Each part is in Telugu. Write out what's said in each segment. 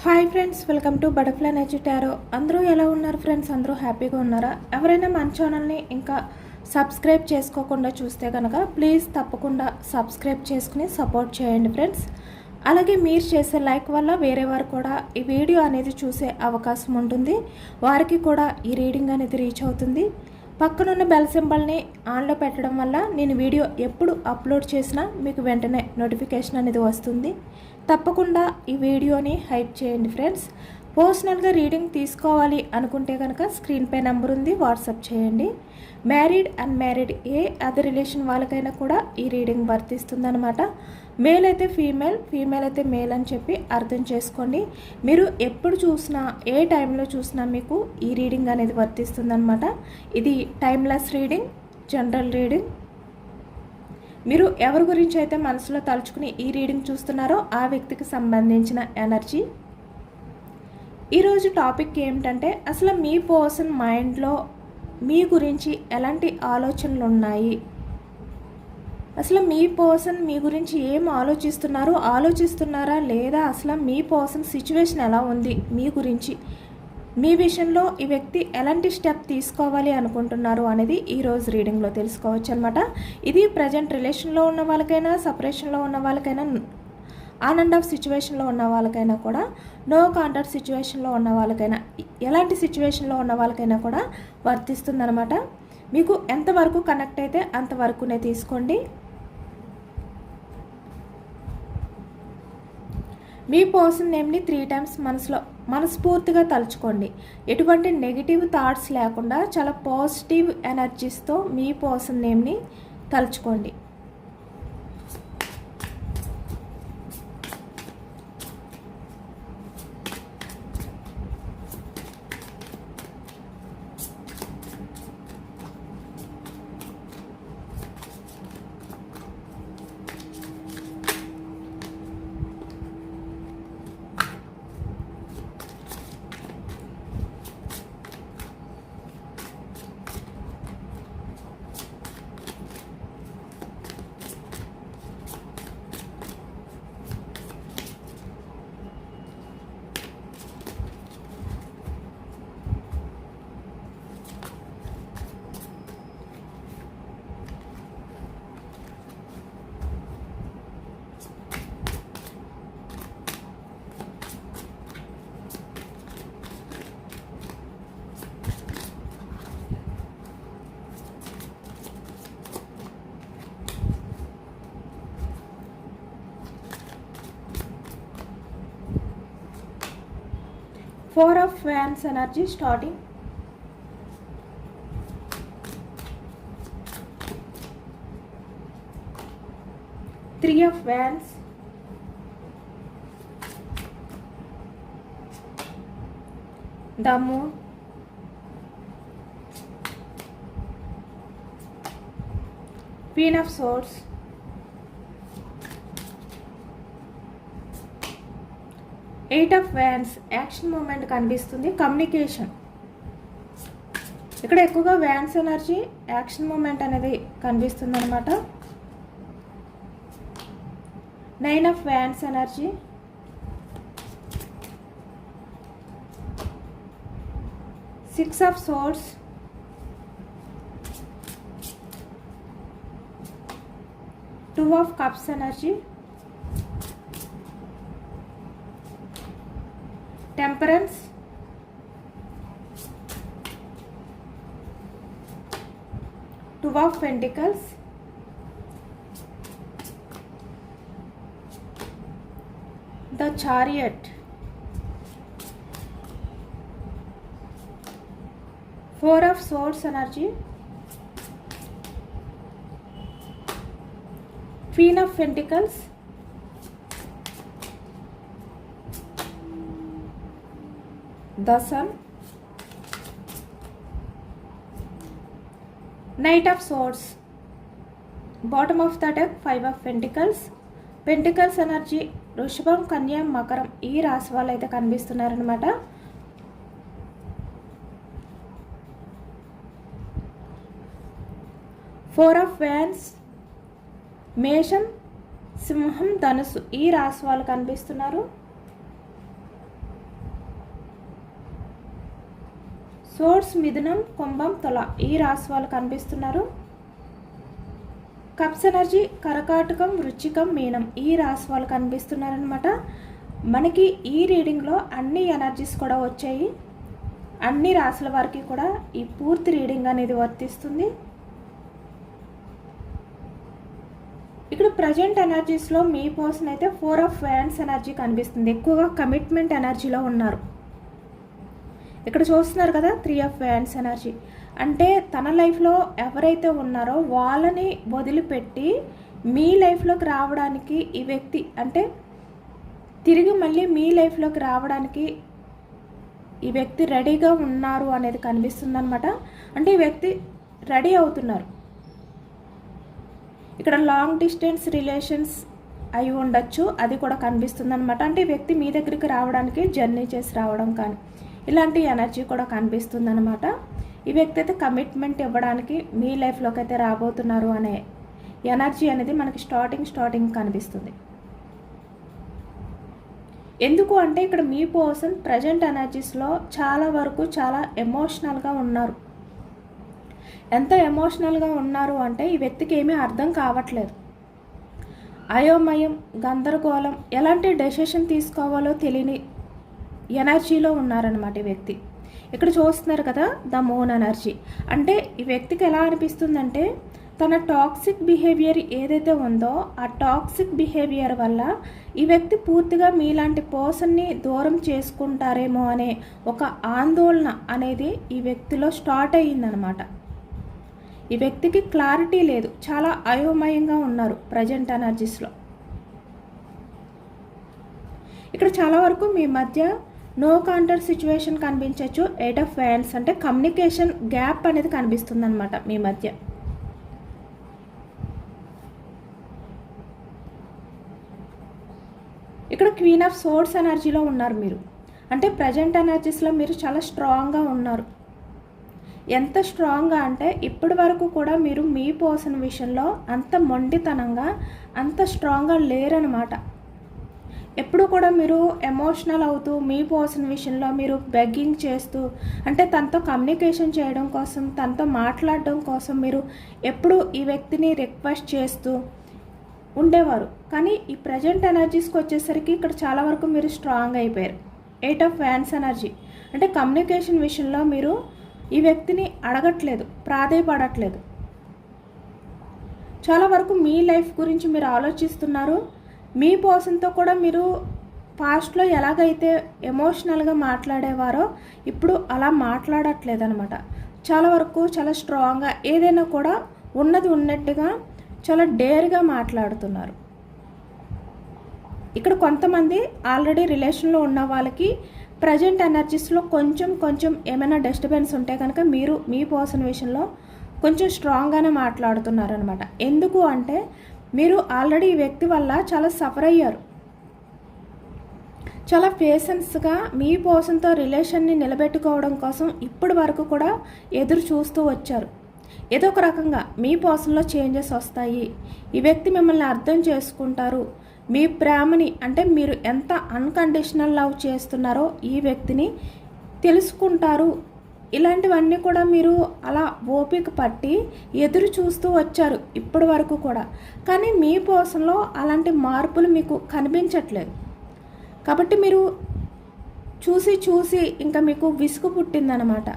Hi friends, welcome to butterfly nature tarot. అందరూ ఎలా ఉన్నారు ఫ్రెండ్స్? అందరూ హ్యాపీగా ఉన్నారా? ఎవరైనా మన ఛానల్ని ఇంకా సబ్స్క్రైబ్ చేసుకోకుండా చూస్తే కనుక ప్లీజ్ తప్పకుండా సబ్స్క్రైబ్ చేసుకుని సపోర్ట్ చేయండి ఫ్రెండ్స్. అలాగే మీరు చేసే లైక్ వల్ల వేరే వారు కూడా ఈ వీడియో అనేది చూసే అవకాశం ఉంటుంది. వారికి కూడా ఈ రీడింగ్ అనేది రీచ్ అవుతుంది. పక్కనున్న బెల్ సింబల్ని ఆన్లో పెట్టడం వల్ల నేను వీడియో ఎప్పుడు అప్లోడ్ చేసినా మీకు వెంటనే నోటిఫికేషన్ అనేది వస్తుంది. తప్పకుండా ఈ వీడియోని హైప్ చేయండి ఫ్రెండ్స్. పర్సనల్గా రీడింగ్ తీసుకోవాలి అనుకుంటే కనుక స్క్రీన్పై నెంబర్ ఉంది, వాట్సాప్ చేయండి. మ్యారీడ్ అన్మ్యారీడ్ ఏ అదర్ రిలేషన్ వాళ్ళకైనా కూడా ఈ రీడింగ్ వర్తిస్తుందన్నమాట. మేల్ అయితే ఫీమేల్, ఫీమేల్ అయితే మేల్ అని చెప్పి అర్థం చేసుకోండి. మీరు ఎప్పుడు చూసినా ఏ టైంలో చూసినా మీకు ఈ రీడింగ్ అనేది వర్తిస్తుందన్నమాట. ఇది టైమ్లెస్ రీడింగ్, జనరల్ రీడింగ్. మీరు ఎవరి గురించి అయితే మనసులో తలుచుకుని ఈ రీడింగ్ చూస్తున్నారో ఆ వ్యక్తికి సంబంధించిన ఎనర్జీ. ఈరోజు టాపిక్ ఏమిటంటే, అసలు మీ పర్సన్ మైండ్లో మీ గురించి ఎలాంటి ఆలోచనలు ఉన్నాయి, అసలు మీ పర్సన్ మీ గురించి ఏం ఆలోచిస్తున్నారా లేదా, అసలు మీ పర్సన్ సిచ్యువేషన్ ఎలా ఉంది మీ గురించి, మీ విషయంలో ఈ వ్యక్తి ఎలాంటి స్టెప్ తీసుకోవాలి అనుకుంటున్నారు అనేది ఈరోజు రీడింగ్లో తెలుసుకోవచ్చు అనమాట. ఇది ప్రజెంట్ రిలేషన్లో ఉన్న వాళ్ళకైనా, సపరేషన్లో ఉన్న వాళ్ళకైనా, ఆన్ అండ్ ఆఫ్ సిచ్యువేషన్లో ఉన్న వాళ్ళకైనా కూడా, నో కాంటాక్ట్ సిచ్యువేషన్లో ఉన్న వాళ్ళకైనా, ఎలాంటి సిచ్యువేషన్లో ఉన్న వాళ్ళకైనా కూడా వర్తిస్తుందన్నమాట. మీకు ఎంతవరకు కనెక్ట్ అయితే అంతవరకునే తీసుకోండి. మీ పర్సన్ నేమ్ని 3 times మనస్ఫూర్తిగా తలుచుకోండి. ఎటువంటి నెగిటివ్ థాట్స్ లేకుండా చాలా పాజిటివ్ ఎనర్జీస్తో మీ పర్సన్ నేమ్ని తలుచుకోండి. Four of Wands energy starting. Three of Wands. The Moon. Queen of Swords. Eight of wands. Action moment కనిపిస్తుంది, కమ్యూనికేషన్. ఇక్కడ ఎక్కువగా వ్యాండ్స్ ఎనర్జీ, యాక్షన్ మూమెంట్ అనేది కనిపిస్తుంది అనమాట. 9 of wands energy. 6 of swords. 2 of cups energy. Temperance. 2 of Pentacles. The Chariot. 4 of Swords energy. Queen of Pentacles. The Sun. Knight of Swords. Bottom of the deck 5 of Pentacles. Pentacles energy వృషభం, కన్యా, మకరం ఈ రాశి వాళ్ళు అయితే కనిపిస్తున్నారనమాట. 4 of Wands. మేషం, సింహం, ధనుసు ఈ రాశి వాళ్ళు కనిపిస్తున్నారు. సోర్స్ మిథునం, కుంభం, తుల ఈ రాశి వాళ్ళు కనిపిస్తున్నారు. కప్స్ ఎనర్జీ కర్కాటకం, వృశ్చికం, మీనం ఈ రాశి వాళ్ళు కనిపిస్తున్నారనమాట. మనకి ఈ రీడింగ్లో అన్ని ఎనర్జీస్ కూడా వచ్చాయి. అన్ని రాశుల వారికి కూడా ఈ పూర్తి రీడింగ్ అనేది వర్తిస్తుంది. ఇక్కడ ప్రజెంట్ ఎనర్జీస్లో మీ పర్సన్ అయితే 4 ఆఫ్ వ్యాండ్స్ ఎనర్జీ కనిపిస్తుంది. ఎక్కువగా కమిట్మెంట్ ఎనర్జీలో ఉన్నారు. ఇక్కడ చూస్తున్నారు కదా 3 ఆఫ్ వ్యాండ్స్ ఎనర్జీ అంటే తన లైఫ్లో ఎవరైతే ఉన్నారో వాళ్ళని వదిలిపెట్టి మీ లైఫ్లోకి రావడానికి ఈ వ్యక్తి అంటే తిరిగి మళ్ళీ మీ లైఫ్లోకి రావడానికి ఈ వ్యక్తి రెడీగా ఉన్నారు అనేది కనిపిస్తుంది అనమాట. అంటే ఈ వ్యక్తి రెడీ అవుతున్నారు. ఇక్కడ లాంగ్ డిస్టెన్స్ రిలేషన్స్ అయి ఉండొచ్చు, అది కూడా కనిపిస్తుంది అనమాట. అంటే ఈ వ్యక్తి మీ దగ్గరికి రావడానికి జర్నీ చేసి రావడం కానీ ఇలాంటి ఎనర్జీ కూడా కనిపిస్తుంది అనమాట. ఈ వ్యక్తి అయితే కమిట్మెంట్ ఇవ్వడానికి మీ లైఫ్లోకి అయితే రాబోతున్నారు అనే ఎనర్జీ అనేది మనకి స్టార్టింగ్ కనిపిస్తుంది. ఎందుకు అంటే ఇక్కడ మీ పర్సన్ ప్రజెంట్ ఎనర్జీస్లో చాలా వరకు చాలా ఎమోషనల్గా ఉన్నారు. ఎంత ఎమోషనల్గా ఉన్నారు అంటే ఈ వ్యక్తికి ఏమీ అర్థం కావట్లేదు. అయోమయం, గందరగోళం, ఎలాంటి డెసిషన్ తీసుకోవాలో తెలియని ఎనర్జీలో ఉన్నారనమాట ఈ వ్యక్తి. ఇక్కడ చూస్తున్నారు కదా ద మూన్ ఎనర్జీ అంటే ఈ వ్యక్తికి ఎలా అనిపిస్తుందంటే తన టాక్సిక్ బిహేవియర్ ఏదైతే ఉందో ఆ టాక్సిక్ బిహేవియర్ వల్ల ఈ వ్యక్తి పూర్తిగా మీలాంటి పర్సన్ని దూరం చేసుకుంటారేమో అనే ఒక ఆందోళన అనేది ఈ వ్యక్తిలో స్టార్ట్ అయ్యిందనమాట. ఈ వ్యక్తికి క్లారిటీ లేదు, చాలా అయోమయంగా ఉన్నారు ప్రజెంట్ ఎనర్జీస్లో. ఇక్కడ చాలా వరకు మీ మధ్య నో కాంటాక్ట్ సిచ్యువేషన్ కనిపించవచ్చు. 8 ఆఫ్ వ్యాండ్స్ అంటే కమ్యూనికేషన్ గ్యాప్ అనేది కనిపిస్తుంది అనమాట మీ మధ్య. ఇక్కడ క్వీన్ ఆఫ్ సోర్స్ ఎనర్జీలో ఉన్నారు మీరు. అంటే ప్రజెంట్ ఎనర్జీస్లో మీరు చాలా స్ట్రాంగ్గా ఉన్నారు. ఎంత స్ట్రాంగ్గా అంటే ఇప్పటి వరకు కూడా మీరు మీ పర్సన్ విషయంలో అంత మొండితనంగా అంత స్ట్రాంగ్గా లేరనమాట. ఎప్పుడు కూడా మీరు ఎమోషనల్ అవుతూ మీ పర్సన్ విషయంలో మీరు బెగ్గింగ్ చేస్తూ అంటే తనతో కమ్యూనికేషన్ చేయడం కోసం తనతో మాట్లాడడం కోసం మీరు ఎప్పుడు ఈ వ్యక్తిని రిక్వెస్ట్ చేస్తూ ఉండేవారు. కానీ ఈ ప్రజెంట్ ఎనర్జీస్కి వచ్చేసరికి ఇక్కడ చాలా వరకు మీరు స్ట్రాంగ్ అయిపోయారు. 8 ఆఫ్ వ్యాండ్స్ ఎనర్జీ అంటే కమ్యూనికేషన్ విషయంలో మీరు ఈ వ్యక్తిని అడగట్లేదు, ప్రాధేయపడట్లేదు. చాలా వరకు మీ లైఫ్ గురించి మీరు ఆలోచిస్తున్నారు. మీ పర్సన్తో కూడా మీరు పాస్ట్లో ఎలాగైతే ఎమోషనల్గా మాట్లాడేవారో ఇప్పుడు అలా మాట్లాడట్లేదు అనమాట. చాలా వరకు చాలా స్ట్రాంగ్గా ఏదైనా కూడా ఉన్నది ఉన్నట్టుగా చాలా డేర్గా మాట్లాడుతున్నారు. ఇక్కడ కొంతమంది ఆల్రెడీ రిలేషన్లో ఉన్న వాళ్ళకి ప్రజెంట్ ఎనర్జీస్లో కొంచెం ఏమైనా డిస్టర్బెన్స్ ఉంటే కనుక మీరు మీ పర్సన్ విషయంలో కొంచెం స్ట్రాంగ్గానే మాట్లాడుతున్నారనమాట. ఎందుకు అంటే మీరు ఆల్రెడీ ఈ వ్యక్తి వల్ల చాలా సఫర్ అయ్యారు. చాలా పేషెన్స్గా మీ పర్సన్తో రిలేషన్ని నిలబెట్టుకోవడం కోసం ఇప్పటి వరకు కూడా ఎదురు చూస్తూ వచ్చారు. ఏదో ఒక రకంగా మీ పర్సన్లో చేంజెస్ వస్తాయి, ఈ వ్యక్తి మిమ్మల్ని అర్థం చేసుకుంటారు, మీ ప్రేమని అంటే మీరు ఎంత అన్కండిషనల్ లవ్ చేస్తున్నారో ఈ వ్యక్తిని తెలుసుకుంటారు. ఇలాంటివన్నీ కూడా మీరు అలా ఓపిక పట్టి ఎదురు చూస్తూ వచ్చారు ఇప్పటి వరకు కూడా. కానీ మీ పర్సన్లో అలాంటి మార్పులు మీకు కనిపించట్లేదు. కాబట్టి మీరు చూసి ఇంకా మీకు విసుగు పుట్టిందనమాట.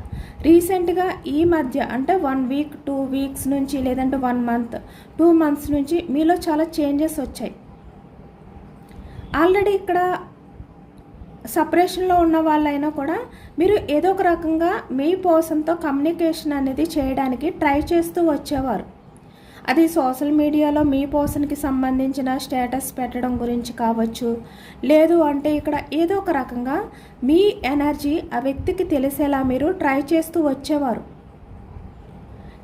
రీసెంట్గా ఈ మధ్య అంటే 1 వీక్ 2 వీక్స్ నుంచి లేదంటే 1 మంత్ 2 మంత్స్ నుంచి మీలో చాలా చేంజెస్ వచ్చాయి. ఆల్రెడీ ఇక్కడ సపరేషన్లో ఉన్న వాళ్ళైనా కూడా మీరు ఏదో ఒక రకంగా మీ పర్సన్తో కమ్యూనికేషన్ అనేది చేయడానికి ట్రై చేస్తూ వచ్చేవారు. అది సోషల్ మీడియాలో మీ పర్సన్కి సంబంధించిన స్టేటస్ పెట్టడం గురించి కావచ్చు, లేదు అంటే ఇక్కడ ఏదో ఒక రకంగా మీ ఎనర్జీ ఆ వ్యక్తికి తెలిసేలా మీరు ట్రై చేస్తూ వచ్చేవారు.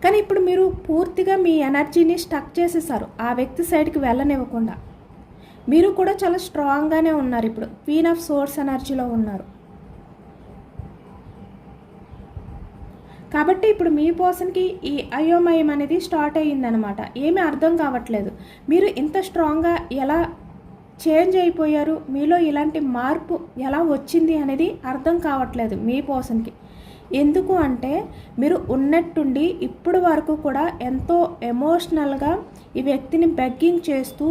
కానీ ఇప్పుడు మీరు పూర్తిగా మీ ఎనర్జీని స్టక్ చేసేసారు, ఆ వ్యక్తి సైడ్కి వెళ్ళనివ్వకుండా. మీరు కూడా చాలా స్ట్రాంగ్గానే ఉన్నారు. ఇప్పుడు క్వీన్ ఆఫ్ సోర్స్ ఎనర్జీలో ఉన్నారు. కాబట్టి ఇప్పుడు మీ పర్సన్కి ఈ అయోమయం అనేది స్టార్ట్ అయ్యిందనమాట. ఏమీ అర్థం కావట్లేదు, మీరు ఇంత స్ట్రాంగ్గా ఎలా చేంజ్ అయిపోయారు, మీలో ఇలాంటి మార్పు ఎలా వచ్చింది అనేది అర్థం కావట్లేదు మీ పర్సన్కి. ఎందుకు అంటే మీరు ఉన్నట్టుండి ఇప్పుడు వరకు కూడా ఎంతో ఎమోషనల్గా ఈ వ్యక్తిని బెగ్గింగ్ చేస్తూ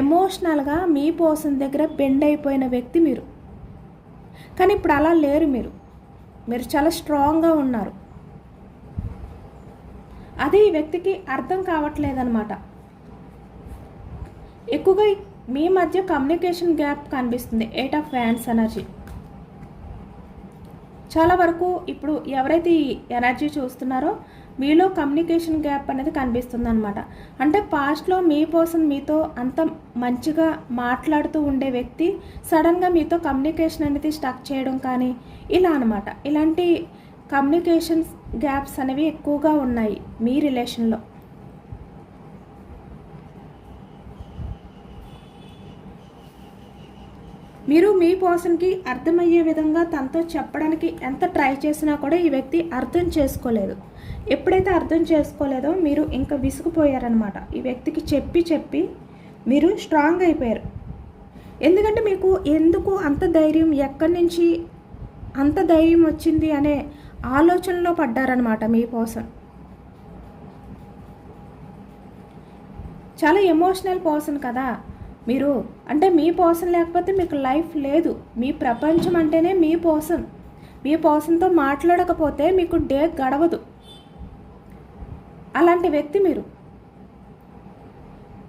ఎమోషనల్గా మీ పర్సన్ దగ్గర బెండ్ అయిపోయిన వ్యక్తి మీరు. కానీ ఇప్పుడు అలా లేరు. మీరు చాలా స్ట్రాంగ్గా ఉన్నారు. అది ఈ వ్యక్తికి అర్థం కావట్లేదన్నమాట. ఎక్కువగా మీ మధ్య కమ్యూనికేషన్ గ్యాప్ కనిపిస్తుంది. 8 ఆఫ్ వ్యాండ్స్ ఎనర్జీ. చాలా వరకు ఇప్పుడు ఎవరైతే ఈ ఎనర్జీ చూస్తున్నారో మీలో కమ్యూనికేషన్ గ్యాప్ అనేది కనిపిస్తుంది అనమాట. అంటే పాస్ట్లో మీ పర్సన్ మీతో అంత మంచిగా మాట్లాడుతూ ఉండే వ్యక్తి సడన్గా మీతో కమ్యూనికేషన్ అనేది స్టక్ చేయడం కానీ ఇలా అనమాట. ఇలాంటి కమ్యూనికేషన్ గ్యాప్స్ అనేవి ఎక్కువగా ఉన్నాయి మీ రిలేషన్లో. మీరు మీ పర్సన్కి అర్థమయ్యే విధంగా తనతో చెప్పడానికి ఎంత ట్రై చేసినా కూడా ఈ వ్యక్తి అర్థం చేసుకోలేదు. ఎప్పుడైతే అర్థం చేసుకోలేదో మీరు ఇంకా విసిగిపోయారనమాట. ఈ వ్యక్తికి చెప్పి మీరు స్ట్రాంగ్ అయిపోయారు. ఎందుకంటే మీకు ఎందుకు అంత ధైర్యం, ఎక్కడి నుంచి అంత ధైర్యం వచ్చింది అనే ఆలోచనలో పడ్డారనమాట మీ పర్సన్. చాలా ఎమోషనల్ పర్సన్ కదా మీరు. అంటే మీ పర్సన్ లేకపోతే మీకు లైఫ్ లేదు. మీ ప్రపంచం అంటేనే మీ పర్సన్. మీ పర్సన్తో మాట్లాడకపోతే మీకు డే గడవదు. అలాంటి వ్యక్తి మీరు.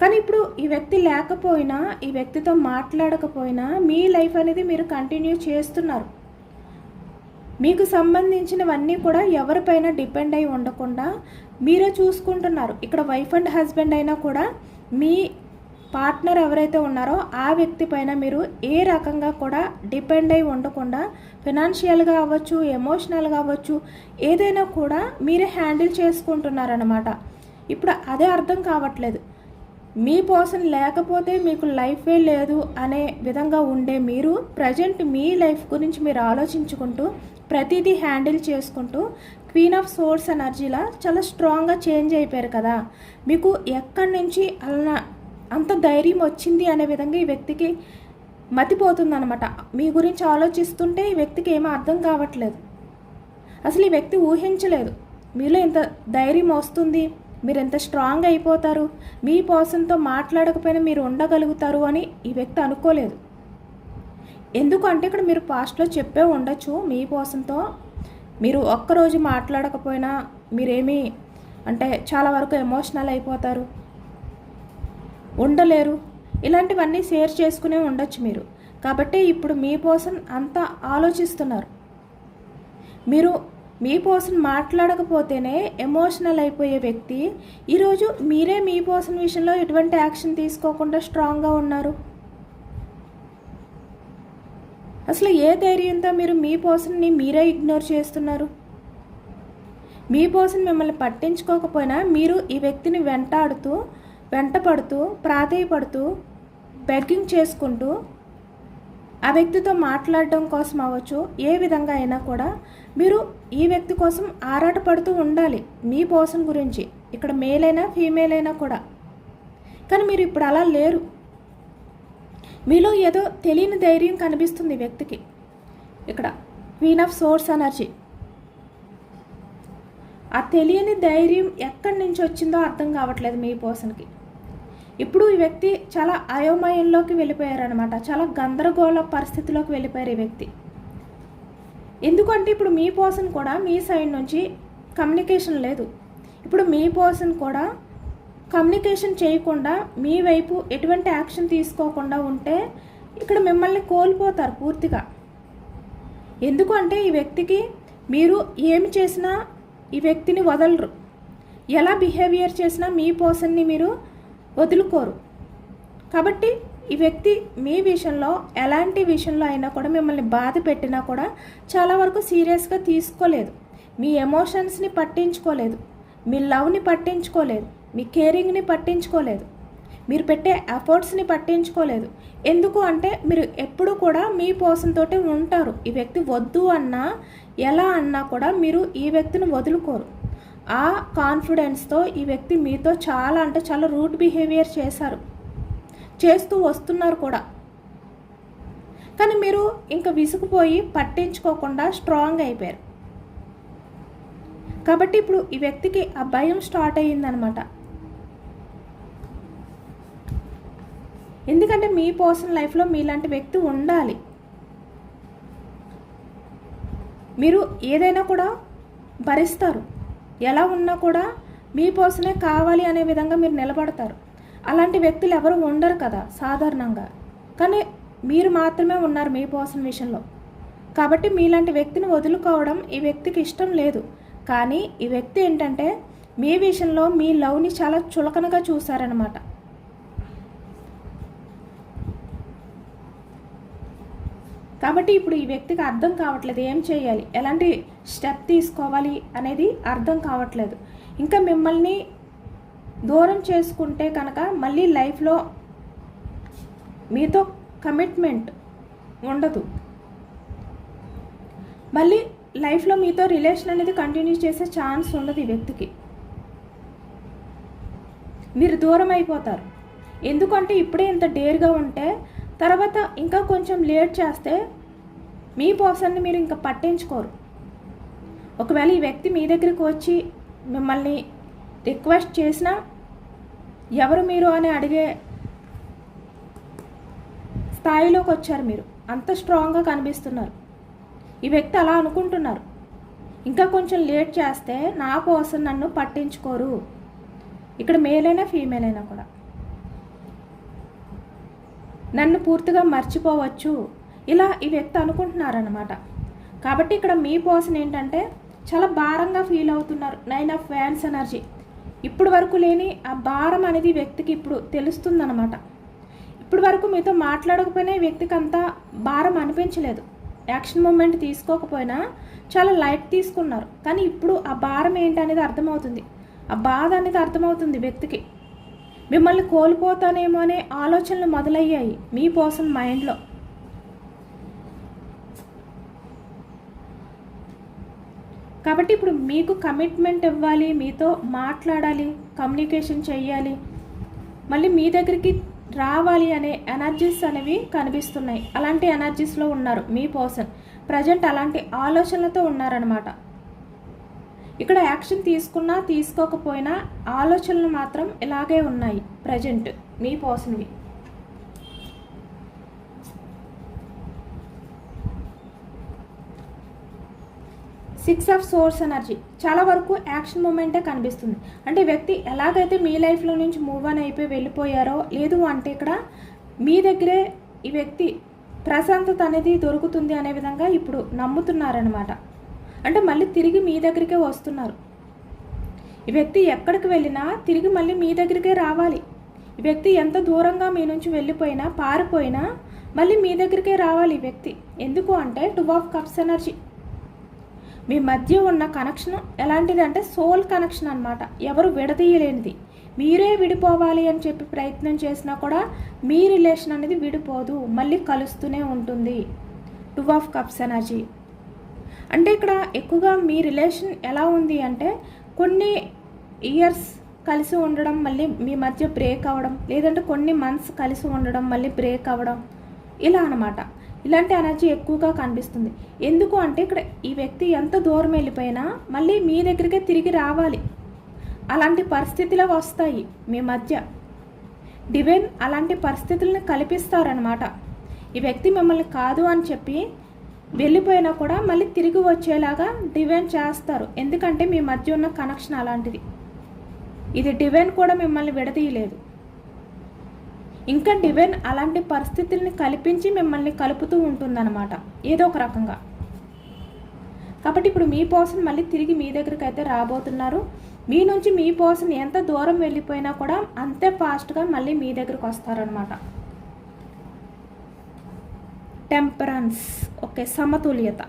కానీ ఇప్పుడు ఈ వ్యక్తి లేకపోయినా, ఈ వ్యక్తితో మాట్లాడకపోయినా మీ లైఫ్ అనేది మీరు కంటిన్యూ చేస్తున్నారు. మీకు సంబంధించినవన్నీ కూడా ఎవరిపైన డిపెండ్ అయి ఉండకుండా మీరే చూసుకుంటున్నారు. ఇక్కడ వైఫ్ అండ్ హస్బెండ్ అయినా కూడా మీ పార్ట్నర్ ఎవరైతే ఉన్నారో ఆ వ్యక్తి పైన మీరు ఏ రకంగా కూడా డిపెండ్ అయి ఉండకుండా ఫినాన్షియల్గా అవ్వచ్చు, ఎమోషనల్గా అవ్వచ్చు, ఏదైనా కూడా మీరే హ్యాండిల్ చేసుకుంటున్నారన్నమాట. ఇప్పుడు అదే అర్థం కావట్లేదు. మీ పర్సన్ లేకపోతే మీకు లైఫే లేదు అనే విధంగా ఉండే మీరు ప్రజెంట్ మీ లైఫ్ గురించి మీరు ఆలోచించుకుంటూ ప్రతిదీ హ్యాండిల్ చేసుకుంటూ క్వీన్ ఆఫ్ సోర్స్ ఎనర్జీలా చాలా స్ట్రాంగ్గా చేంజ్ అయిపోయారు కదా. మీకు ఎక్కడి నుంచి అలా అంత ధైర్యం వచ్చింది అనే విధంగా ఈ వ్యక్తికి మతిపోతుందన్నమాట. మీ గురించి ఆలోచిస్తుంటే ఈ వ్యక్తికి ఏమీ అర్థం కావట్లేదు. అసలు ఈ వ్యక్తి ఊహించలేదు మీలో ఇంత ధైర్యం వస్తుంది, మీరు ఎంత స్ట్రాంగ్ అయిపోతారు, మీ పర్సన్తో మాట్లాడకపోయినా మీరు ఉండగలుగుతారు అని ఈ వ్యక్తి అనుకోలేదు. ఎందుకంటే ఇక్కడ మీరు పాస్ట్లో చెప్పే ఉండొచ్చు మీ పర్సన్తో మీరు ఒక్కరోజు మాట్లాడకపోయినా మీరేమీ అంటే చాలా వరకు ఎమోషనల్ అయిపోతారు, ఉండలేరు, ఇలాంటివన్నీ షేర్ చేసుకునే ఉండొచ్చు మీరు. కాబట్టి ఇప్పుడు మీ పర్సన్ అంతా ఆలోచిస్తున్నారు. మీరు మీ పర్సన్ మాట్లాడకపోతేనే ఎమోషనల్ అయిపోయే వ్యక్తి ఈరోజు మీరే మీ పర్సన్ విషయంలో ఎటువంటి యాక్షన్ తీసుకోకుండా స్ట్రాంగ్గా ఉన్నారు. అసలు ఏ ధైర్యంతో మీరు మీ పర్సన్ని మీరే ఇగ్నోర్ చేస్తున్నారు? మీ పర్సన్ మిమ్మల్ని పట్టించుకోకపోయినా మీరు ఈ వ్యక్తిని వెంటపడుతూ ప్రాధేయపడుతూ బెగ్గింగ్ చేసుకుంటూ ఆ వ్యక్తితో మాట్లాడడం కోసం అవ్వచ్చు, ఏ విధంగా అయినా కూడా మీరు ఈ వ్యక్తి కోసం ఆరాటపడుతూ ఉండాలి మీ పర్సన్ గురించి. ఇక్కడ మేల్ అయినా ఫీమేల్ అయినా కూడా. కానీ మీరు ఇప్పుడు అలా లేరు. మీలో ఏదో తెలియని ధైర్యం కనిపిస్తుంది వ్యక్తికి. ఇక్కడ క్వీన్ ఆఫ్ సోర్స్ ఎనర్జీ. ఆ తెలియని ధైర్యం ఎక్కడి నుంచి వచ్చిందో అర్థం కావట్లేదు మీ పర్సన్కి. ఇప్పుడు ఈ వ్యక్తి చాలా అయోమయంలోకి వెళ్ళిపోయారనమాట. చాలా గందరగోళ పరిస్థితిలోకి వెళ్ళిపోయారు ఈ వ్యక్తి. ఎందుకంటే ఇప్పుడు మీ పర్సన్ కూడా మీ సైడ్ నుంచి కమ్యూనికేషన్ లేదు. ఇప్పుడు మీ పర్సన్ కూడా కమ్యూనికేషన్ చేయకుండా మీ వైపు ఎటువంటి యాక్షన్ తీసుకోకుండా ఉంటే ఇక్కడ మిమ్మల్ని కోల్పోతారు పూర్తిగా. ఎందుకంటే ఈ వ్యక్తికి మీరు ఏమి చేసినా ఈ వ్యక్తిని వదలరు. ఎలా బిహేవియర్ చేసినా మీ పర్సన్ని మీరు వదులుకోరు. కాబట్టి ఈ వ్యక్తి మీ విషయంలో ఎలాంటి విషయంలో అయినా కూడా మిమ్మల్ని బాధ పెట్టినా కూడా చాలా వరకు సీరియస్గా తీసుకోలేదు. మీ ఎమోషన్స్ని పట్టించుకోలేదు, మీ లవ్ని పట్టించుకోలేదు, మీ కేరింగ్ని పట్టించుకోలేదు, మీరు పెట్టే ఎఫర్ట్స్ని పట్టించుకోలేదు. ఎందుకు అంటే మీరు ఎప్పుడు కూడా మీ పర్సన్ తోటి ఉంటారు. ఈ వ్యక్తి వద్దు అన్నా ఎలా అన్నా కూడా మీరు ఈ వ్యక్తిని వదులుకోరు. ఆ కాన్ఫిడెన్స్తో ఈ వ్యక్తి మీతో చాలా అంటే చాలా రూట్ బిహేవియర్ చేస్తూ వస్తున్నారు కూడా. కానీ మీరు ఇంకా విసుగుపోయి పట్టించుకోకుండా స్ట్రాంగ్ అయిపోయారు. కాబట్టి ఇప్పుడు ఈ వ్యక్తికి ఆ భయం స్టార్ట్ అయ్యిందనమాట. ఎందుకంటే మీ పర్సనల్ లైఫ్లో మీలాంటి వ్యక్తి ఉండాలి. మీరు ఏదైనా కూడా భరిస్తారు, ఎలా ఉన్నా కూడా మీ పర్సనే కావాలి అనే విధంగా మీరు నిలబడతారు. అలాంటి వ్యక్తులు ఎవరు ఉండరు కదా సాధారణంగా, కానీ మీరు మాత్రమే ఉన్నారు మీ పర్సన్ విషయంలో. కాబట్టి మీలాంటి వ్యక్తిని వదులుకోవడం ఈ వ్యక్తికి ఇష్టం లేదు. కానీ ఈ వ్యక్తి ఏంటంటే మీ విషయంలో మీ లవ్ని చాలా చులకనగా చూశారనమాట. కాబట్టి ఇప్పుడు ఈ వ్యక్తికి అర్థం కావట్లేదు ఏం చేయాలి, ఎలాంటి స్టెప్ తీసుకోవాలి అనేది అర్థం కావట్లేదు. ఇంకా మిమ్మల్ని దూరం చేసుకుంటే కనుక మళ్ళీ లైఫ్లో మీతో కమిట్మెంట్ ఉండదు, మళ్ళీ లైఫ్లో మీతో రిలేషన్ అనేది కంటిన్యూ చేసే ఛాన్స్ ఉండదు. ఈ వ్యక్తికి మీరు దూరం అయిపోతారు. ఎందుకంటే ఇప్పుడే ఇంత డేర్గా ఉంటే తర్వాత ఇంకా కొంచెం లేట్ చేస్తే మీ పర్సన్ని మీరు ఇంకా పట్టించుకోరు. ఒకవేళ ఈ వ్యక్తి మీ దగ్గరికి వచ్చి మిమ్మల్ని రిక్వెస్ట్ చేసినా ఎవరు మీరు అని అడిగే స్థాయిలోకి వచ్చారు. మీరు అంత స్ట్రాంగ్గా కనిపిస్తున్నారు. ఈ వ్యక్తి అలా అనుకుంటున్నారు, ఇంకా కొంచెం లేట్ చేస్తే నా పర్సన్ నన్ను పట్టించుకోరు. ఇక్కడ మేల్ అయినా ఫీమేల్ అయినా కూడా నన్ను పూర్తిగా మర్చిపోవచ్చు, ఇలా ఈ వ్యక్తి అనుకుంటున్నారన్నమాట. కాబట్టి ఇక్కడ మీ పర్సన్ ఏంటంటే చాలా భారంగా ఫీల్ అవుతున్నారు. 9 ఆఫ్ వ్యాండ్స్ ఎనర్జీ. ఇప్పుడు వరకు లేని ఆ భారం అనేది వ్యక్తికి ఇప్పుడు తెలుస్తుందన్నమాట. ఇప్పుడు వరకు మీతో మాట్లాడకపోయినా ఈ వ్యక్తికి అంత భారం అనిపించలేదు. యాక్షన్ మూమెంట్ తీసుకోకపోయినా చాలా లైట్ తీసుకున్నారు. కానీ ఇప్పుడు ఆ భారం ఏంటనేది అర్థమవుతుంది, ఆ బాధ అనేది అర్థమవుతుంది వ్యక్తికి. మిమ్మల్ని కోల్పోతానేమో అనే ఆలోచనలు మొదలయ్యాయి మీ పర్సన్ మైండ్లో. కాబట్టి ఇప్పుడు మీకు కమిట్మెంట్ ఇవ్వాలి, మీతో మాట్లాడాలి, కమ్యూనికేషన్ చెయ్యాలి, మళ్ళీ మీ దగ్గరికి రావాలి అనే ఎనర్జీస్ అనేవి కనిపిస్తున్నాయి. అలాంటి ఎనర్జీస్లో ఉన్నారు మీ పర్సన్. ప్రజెంట్ అలాంటి ఆలోచనలతో ఉన్నారనమాట. ఇక్కడ యాక్షన్ తీసుకున్నా తీసుకోకపోయినా ఆలోచనలు మాత్రం ఇలాగే ఉన్నాయి ప్రజెంట్ మీ పర్సన్వి. Six of source energy. చాలా వరకు యాక్షన్ మూమెంటే కనిపిస్తుంది. అంటే వ్యక్తి ఎలాగైతే మీ లైఫ్లో నుంచి మూవ్ ఆన్ అయిపోయి వెళ్ళిపోయారో, లేదు అంటే ఇక్కడ మీ దగ్గరే ఈ వ్యక్తి ప్రశాంతత అనేది దొరుకుతుంది అనే విధంగా ఇప్పుడు నమ్ముతున్నారనమాట. అంటే మళ్ళీ తిరిగి మీ దగ్గరికే వస్తున్నారు. ఈ వ్యక్తి ఎక్కడికి వెళ్ళినా తిరిగి మళ్ళీ మీ దగ్గరికే రావాలి. ఈ వ్యక్తి ఎంత దూరంగా మీ నుంచి వెళ్ళిపోయినా, పారిపోయినా మళ్ళీ మీ దగ్గరికే రావాలి ఈ వ్యక్తి. ఎందుకు అంటే 2 ఆఫ్ కప్స్ ఎనర్జీ. మీ మధ్య ఉన్న కనెక్షన్ ఎలాంటిది అంటే సోల్ కనెక్షన్ అనమాట. ఎవరు విడదీయలేనిది. మీరే విడిపోవాలి అని చెప్పి ప్రయత్నం చేసినా కూడా మీ రిలేషన్ అనేది విడిపోదు, మళ్ళీ కలుస్తూనే ఉంటుంది. 2 ఆఫ్ కప్స్ ఎనర్జీ. అంటే ఇక్కడ ఎక్కువగా మీ రిలేషన్ ఎలా ఉంది అంటే కొన్ని ఇయర్స్ కలిసి ఉండడం, మళ్ళీ మీ మధ్య బ్రేక్ అవ్వడం, లేదంటే కొన్ని మంత్స్ కలిసి ఉండడం, మళ్ళీ బ్రేక్ అవ్వడం, ఇలా అనమాట. ఇలాంటి ఎనర్జీ ఎక్కువగా కనిపిస్తుంది. ఎందుకు అంటే ఇక్కడ ఈ వ్యక్తి ఎంత దూరం వెళ్ళిపోయినా మళ్ళీ మీ దగ్గరికే తిరిగి రావాలి. అలాంటి పరిస్థితులు వస్తాయి మీ మధ్య. డివైన్ అలాంటి పరిస్థితులను కల్పిస్తారనమాట. ఈ వ్యక్తి మిమ్మల్ని కాదు అని చెప్పి వెళ్ళిపోయినా కూడా మళ్ళీ తిరిగి వచ్చేలాగా డివైన్ చేస్తారు. ఎందుకంటే మీ మధ్య ఉన్న కనెక్షన్ అలాంటిది. ఇది డివైన్ కూడా మిమ్మల్ని విడదీయలేదు. ఇంకా డివైన్ అలాంటి పరిస్థితుల్ని కల్పించి మిమ్మల్ని కలుపుతూ ఉంటుందన్నమాట ఏదో ఒక రకంగా. కాబట్టి ఇప్పుడు మీ పర్సన్ మళ్ళీ తిరిగి మీ దగ్గరికి అయితే రాబోతున్నారు. మీ నుంచి మీ పర్సన్ ఎంత దూరం వెళ్ళిపోయినా కూడా అంతే ఫాస్ట్గా మళ్ళీ మీ దగ్గరికి వస్తారనమాట. టెంపరెన్స్, ఓకే, సమతుల్యత.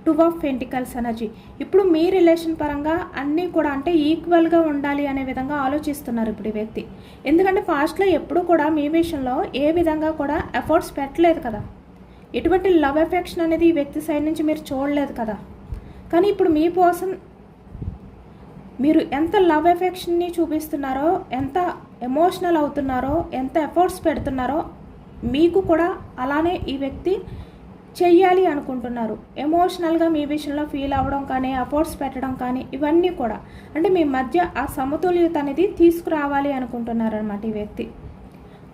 2 ఆఫ్ పెంటికల్స్ ఎనర్జీ. ఇప్పుడు మీ రిలేషన్ పరంగా అన్నీ కూడా అంటే ఈక్వల్గా ఉండాలి అనే విధంగా ఆలోచిస్తున్నారు ఇప్పుడు ఈ వ్యక్తి. ఎందుకంటే ఫాస్ట్లో ఎప్పుడు కూడా మీ విషయంలో ఏ విధంగా కూడా ఎఫర్ట్స్ పెట్టలేదు కదా. ఎటువంటి లవ్ ఎఫెక్షన్ అనేది ఈ వ్యక్తి సైడ్ నుంచి మీరు చూడలేదు కదా. కానీ ఇప్పుడు మీ పర్సన్ మీరు ఎంత లవ్ ఎఫెక్షన్ని చూపిస్తున్నారో, ఎంత ఎమోషనల్ అవుతున్నారో, ఎంత ఎఫర్ట్స్ పెడుతున్నారో మీకు కూడా అలానే ఈ వ్యక్తి చెయ్యాలి అనుకుంటున్నారు. ఎమోషనల్గా మీ విషయంలో ఫీల్ అవ్వడం కానీ, ఎఫర్ట్స్ పెట్టడం కానీ, ఇవన్నీ కూడా అంటే మీ మధ్య ఆ సమతుల్యత అనేది తీసుకురావాలి అనుకుంటున్నారనమాట ఈ వ్యక్తి.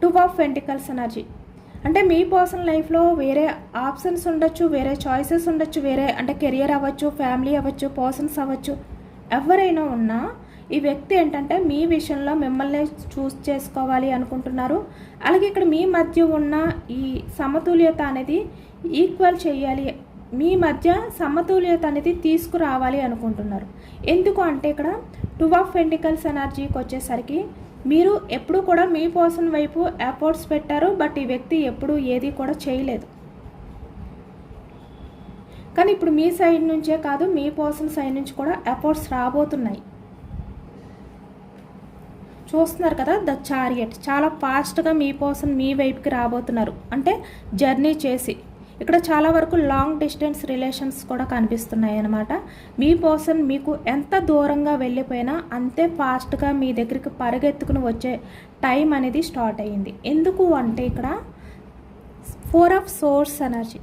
2 ఆఫ్ పెంటికల్స్ ఎనర్జీ అంటే మీ పర్సనల్ లైఫ్లో వేరే ఆప్షన్స్ ఉండొచ్చు, వేరే చాయిసెస్ ఉండొచ్చు, వేరే అంటే కెరియర్ అవ్వచ్చు, ఫ్యామిలీ అవ్వచ్చు, పర్సన్స్ అవ్వచ్చు, ఎవరైనా ఉన్నా ఈ వ్యక్తి ఏంటంటే మీ విషయంలో మిమ్మల్ని చూస్ చేసుకోవాలి అనుకుంటున్నారు. అలాగే ఇక్కడ మీ మధ్య ఉన్న ఈ సమతుల్యత అనేది ఈక్వల్ చేయాలి, మీ మధ్య సమతుల్యత అనేది తీసుకురావాలి అనుకుంటున్నారు. ఎందుకు అంటే ఇక్కడ 2 ఆఫ్ పెంటికల్స్ ఎనర్జీకి వచ్చేసరికి మీరు ఎప్పుడు కూడా మీ పర్సన్ వైపు ఎఫర్ట్స్ పెట్టారు, బట్ ఈ వ్యక్తి ఎప్పుడు ఏది కూడా చేయలేదు. కానీ ఇప్పుడు మీ సైడ్ నుంచే కాదు, మీ పర్సన్ సైడ్ నుంచి కూడా ఎఫర్ట్స్ రాబోతున్నాయి. చూస్తున్నారు కదా, ద చారియట్ చాలా ఫాస్ట్గా మీ పర్సన్ మీ వైపుకి రాబోతున్నారు. అంటే జర్నీ చేసి ఇక్కడ చాలా వరకు లాంగ్ డిస్టెన్స్ రిలేషన్స్ కూడా కనిపిస్తున్నాయి అన్నమాట. మీ పర్సన్ మీకు ఎంత దూరంగా వెళ్ళిపోయినా అంతే ఫాస్ట్గా మీ దగ్గరికి పరిగెత్తుకుని వచ్చే టైం అనేది స్టార్ట్ అయ్యింది. ఎందుకు అంటే ఇక్కడ 4 ఆఫ్ సోర్స్ ఎనర్జీ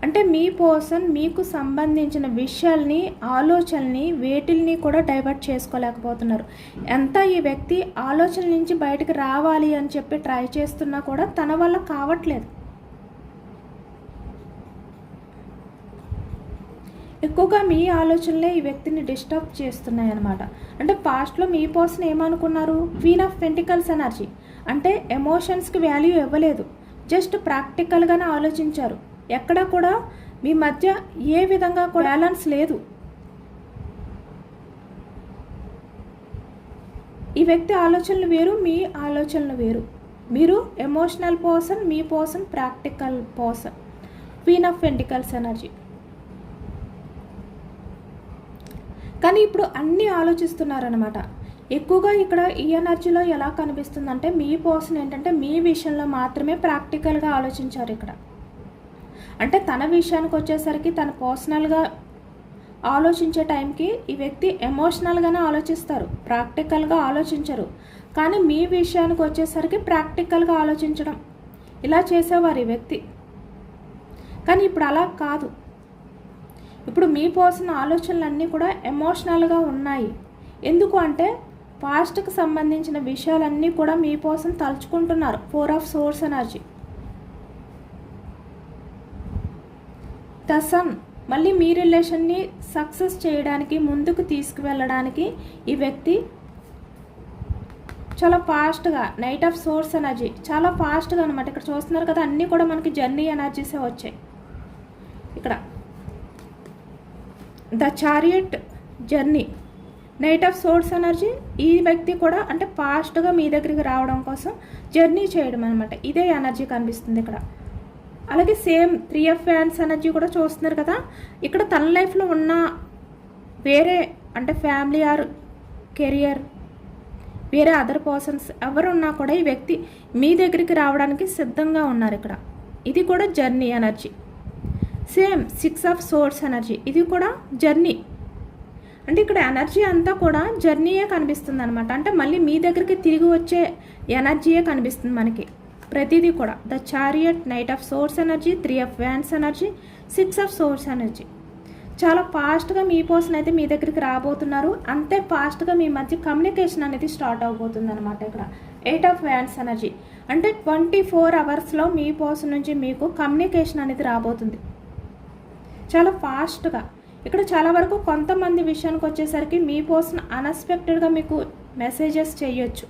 అంటే మీ పర్సన్ మీకు సంబంధించిన విషయాల్ని, ఆలోచనల్ని, వేటిల్ని కూడా డైవర్ట్ చేసుకోలేకపోతున్నారు. ఎంత ఈ వ్యక్తి ఆలోచనల నుంచి బయటకు రావాలి అని చెప్పి ట్రై చేస్తున్నా కూడా తన వల్ల కావట్లేదు. ఎక్కువగా మీ ఆలోచనలే ఈ వ్యక్తిని డిస్టర్బ్ చేస్తున్నాయి అన్నమాట. అంటే పాస్ట్లో మీ పర్సన్ ఏమనుకున్నారు, క్వీన్ ఆఫ్ పెంటికల్స్ ఎనర్జీ అంటే ఎమోషన్స్కి వాల్యూ ఇవ్వలేదు, జస్ట్ ప్రాక్టికల్గానే ఆలోచించారు. ఎక్కడ కూడా మీ మధ్య ఏ విధంగా కూడా బ్యాలెన్స్ లేదు. ఈ వ్యక్తి ఆలోచనలు వేరు, మీ ఆలోచనలు వేరు. మీరు emotional person, me person practical person. Queen of pentacles energy కానీ ఇప్పుడు అన్నీ ఆలోచిస్తున్నారనమాట. ఎక్కువగా ఇక్కడ ఈ ఎనర్జీలో ఎలా కనిపిస్తుందంటే మీ పర్సన్ ఏంటంటే మీ విషయంలో మాత్రమే ప్రాక్టికల్గా ఆలోచించారు. ఇక్కడ అంటే తన విషయానికి వచ్చేసరికి తన పర్సనల్గా ఆలోచించే టైంకి ఈ వ్యక్తి ఎమోషనల్గానే ఆలోచిస్తారు, ప్రాక్టికల్గా ఆలోచించరు. కానీ మీ విషయానికి వచ్చేసరికి ప్రాక్టికల్గా ఆలోచించడం ఇలా చేసేవారు ఈ వ్యక్తి. కానీ ఇప్పుడు అలా కాదు. ఇప్పుడు మీ పర్సన్ ఆలోచనలన్నీ కూడా ఎమోషనల్గా ఉన్నాయి. ఎందుకు అంటే పాస్ట్కి సంబంధించిన విషయాలన్నీ కూడా మీ పర్సన్ తలుచుకుంటున్నారు. 4 of source energy. The sun మళ్ళీ మీ రిలేషన్ని సక్సెస్ చేయడానికి, ముందుకు తీసుకువెళ్ళడానికి ఈ వ్యక్తి చాలా ఫాస్ట్గా, నైట్ ఆఫ్ సోర్స్ ఎనర్జీ చాలా ఫాస్ట్గా అనమాట. ఇక్కడ చూస్తున్నారు కదా, అన్నీ కూడా మనకి జర్నీ ఎనర్జీసే వచ్చాయి. ఇక్కడ the chariot journey, knight of source energy. ఈ వ్యక్తి కూడా అంటే ఫాస్ట్గా మీ దగ్గరికి రావడం కోసం జర్నీ చేయడం అనమాట. ఇదే ఎనర్జీ కనిపిస్తుంది ఇక్కడ. అలాగే సేమ్ 3 ఆఫ్ ఫ్యాన్స్ ఎనర్జీ కూడా చూస్తున్నారు కదా. ఇక్కడ తన లైఫ్లో ఉన్న వేరే అంటే ఫ్యామిలీ ఆర్ కెరియర్, వేరే అదర్ పర్సన్స్ ఎవరున్నా కూడా ఈ వ్యక్తి మీ దగ్గరికి రావడానికి సిద్ధంగా ఉన్నారు ఇక్కడ. ఇది కూడా journey energy. Same 6 of source energy, ఇది కూడా జర్నీ. అంటే ఇక్కడ ఎనర్జీ అంతా కూడా జర్నీయే కనిపిస్తుంది అనమాట. అంటే మళ్ళీ మీ దగ్గరికి తిరిగి వచ్చే ఎనర్జీయే కనిపిస్తుంది మనకి ప్రతిదీ కూడా. The chariot, knight of source energy, 3 of wands energy, 6 of source energy. చాలా ఫాస్ట్గా మీ పర్సన్ అయితే మీ దగ్గరికి రాబోతున్నారు. అంతే ఫాస్ట్గా మీ మధ్య కమ్యూనికేషన్ అనేది స్టార్ట్ అవబోతుంది అనమాట. ఇక్కడ 8 ఆఫ్ వ్యాండ్స్ ఎనర్జీ అంటే 24 అవర్స్లో మీ పర్సన్ నుంచి మీకు కమ్యూనికేషన్ అనేది రాబోతుంది చాలా ఫాస్ట్గా. ఇక్కడ చాలా వరకు కొంతమంది విషయానికి వచ్చేసరికి మీ పర్సన్ అన్ఎక్స్పెక్టెడ్గా మీకు మెసేజెస్ చేయొచ్చు.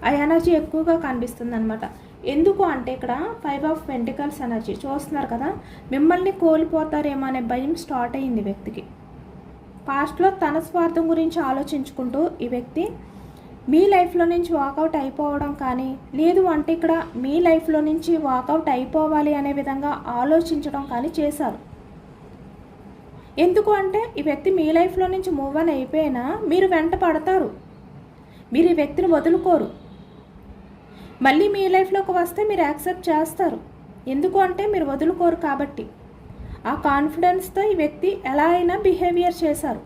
ఆ ఎనర్జీ ఎక్కువగా కనిపిస్తుంది అనమాట. ఎందుకు అంటే ఇక్కడ 5 ఆఫ్ పెంటికల్స్ ఎనర్జీ చూస్తున్నారు కదా, మిమ్మల్ని కోల్పోతారేమో అనే భయం స్టార్ట్ అయ్యింది వ్యక్తికి. పాస్ట్లో తన స్వార్థం గురించి ఆలోచించుకుంటూ ఈ వ్యక్తి మీ లైఫ్లో నుంచి వాకౌట్ అయిపోవడం కానీ, లేదు అంటే ఇక్కడ మీ లైఫ్లో నుంచి వాకౌట్ అయిపోవాలి అనే విధంగా ఆలోచించడం కానీ చేశారు. ఎందుకు అంటే ఈ వ్యక్తి మీ లైఫ్లో నుంచి మూవ్ ఆన్ అయిపోయినా మీరు వెంట పడతారు, మీరు ఈ వ్యక్తిని వదులుకోరు. మళ్ళీ మీ లైఫ్లోకి వస్తే మీరు యాక్సెప్ట్ చేస్తారు. ఎందుకు అంటే మీరు వదులుకోరు కాబట్టి. ఆ కాన్ఫిడెన్స్తో ఈ వ్యక్తి ఎలా అయినా బిహేవియర్ చేశారు.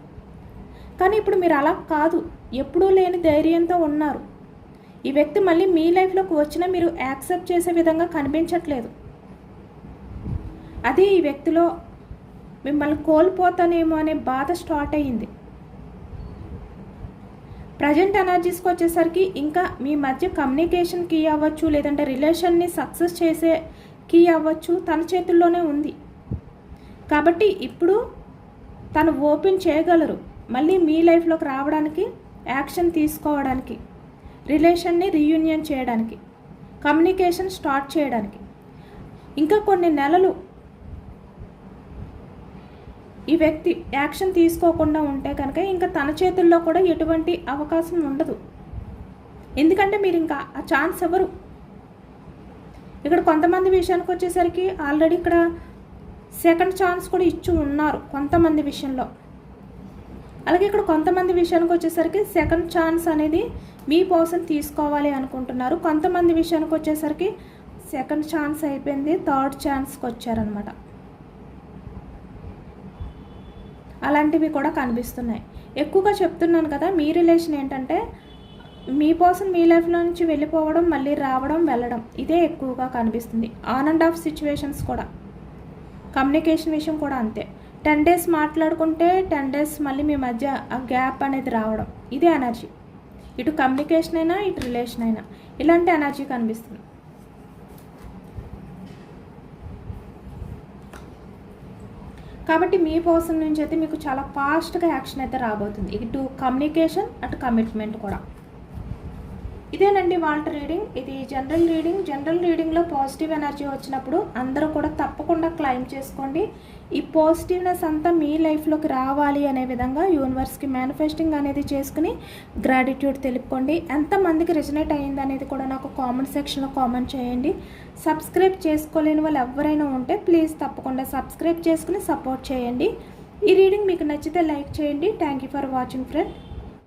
కానీ ఇప్పుడు మీరు అలా కాదు, ఎప్పుడూ లేని ధైర్యంతో ఉన్నారు. ఈ వ్యక్తి మళ్ళీ మీ లైఫ్లోకి వచ్చినా మీరు యాక్సెప్ట్ చేసే విధంగా కనిపించట్లేదు. అది ఈ వ్యక్తిలో మిమ్మల్ని కోల్పోతానేమో అనే బాధ స్టార్ట్ అయ్యింది. ప్రజెంట్ ఎనర్జీస్కి వచ్చేసరికి ఇంకా మీ మధ్య కమ్యూనికేషన్ కీ అవ్వచ్చు, లేదంటే రిలేషన్ని సక్సెస్ చేసే కీ అవ్వచ్చు, తన చేతుల్లోనే ఉంది. కాబట్టి ఇప్పుడు తను ఓపెన్ చేయగలరు మళ్ళీ మీ లైఫ్లోకి రావడానికి, యాక్షన్ తీసుకోవడానికి, రిలేషన్ని రీయూనియన్ చేయడానికి, కమ్యూనికేషన్ స్టార్ట్ చేయడానికి. ఇంకా కొన్ని నెలలు ఈ వ్యక్తి యాక్షన్ తీసుకోకుండా ఉంటే కనుక ఇంకా తన చేతుల్లో కూడా ఎటువంటి అవకాశం ఉండదు. ఎందుకంటే మీరు ఇంకా ఆ ఛాన్స్ ఎవరు. ఇక్కడ కొంతమంది విషయానికి వచ్చేసరికి ఆల్రెడీ ఇక్కడ సెకండ్ ఛాన్స్ కూడా ఇచ్చి ఉన్నారు కొంతమంది విషయంలో. అలాగే ఇక్కడ కొంతమంది విషయానికి వచ్చేసరికి సెకండ్ ఛాన్స్ అనేది మీ పర్సన్ తీసుకోవాలి అనుకుంటున్నారు. కొంతమంది విషయానికి వచ్చేసరికి సెకండ్ ఛాన్స్ అయిపోయింది, థర్డ్ ఛాన్స్కి వచ్చారనమాట. అలాంటివి కూడా కనిపిస్తున్నాయి. ఎక్కువగా చెప్తున్నాను కదా, మీ రిలేషన్ ఏంటంటే మీ పర్సన్ మీ లైఫ్లో నుంచి వెళ్ళిపోవడం, మళ్ళీ రావడం, వెళ్ళడం, ఇదే ఎక్కువగా కనిపిస్తుంది. ఆన్ అండ్ ఆఫ్ సిచ్యువేషన్స్ కూడా, కమ్యూనికేషన్ విషయం కూడా అంతే. 10 days మాట్లాడుకుంటే 10 days మళ్ళీ మీ మధ్య ఆ గ్యాప్ అనేది రావడం, ఇదే ఎనర్జీ. ఇటు కమ్యూనికేషన్ అయినా ఇటు రిలేషన్ అయినా ఇలాంటి ఎనర్జీ కనిపిస్తుంది. కాబట్టి మీ పర్సన్ నుంచి అయితే మీకు చాలా ఫాస్ట్గా యాక్షన్ అయితే రాబోతుంది. ఇటు కమ్యూనికేషన్, అటు కమిట్మెంట్ కూడా. ఇదేనండి వాళ్ళ రీడింగ్. ఇది జనరల్ రీడింగ్. జనరల్ రీడింగ్లో పాజిటివ్ ఎనర్జీ వచ్చినప్పుడు అందరూ కూడా తప్పకుండా క్లైమ్ చేసుకోండి. ఈ పాజిటివ్నెస్ అంతా మీ లైఫ్లోకి రావాలి అనే విధంగా యూనివర్స్కి మేనిఫెస్టింగ్ అనేది చేసుకుని గ్రాటిట్యూడ్ తెలుపుకోండి. ఎంతమందికి రెజనేట్ అయ్యింది అనేది కూడా నాకు కామెంట్ సెక్షన్లో కామెంట్ చేయండి. సబ్స్క్రైబ్ చేసుకోలేని వాళ్ళు ఎవరైనా ఉంటే ప్లీజ్ తప్పకుండా సబ్స్క్రైబ్ చేసుకుని సపోర్ట్ చేయండి. ఈ రీడింగ్ మీకు నచ్చితే లైక్ చేయండి. Thank you for watching friend.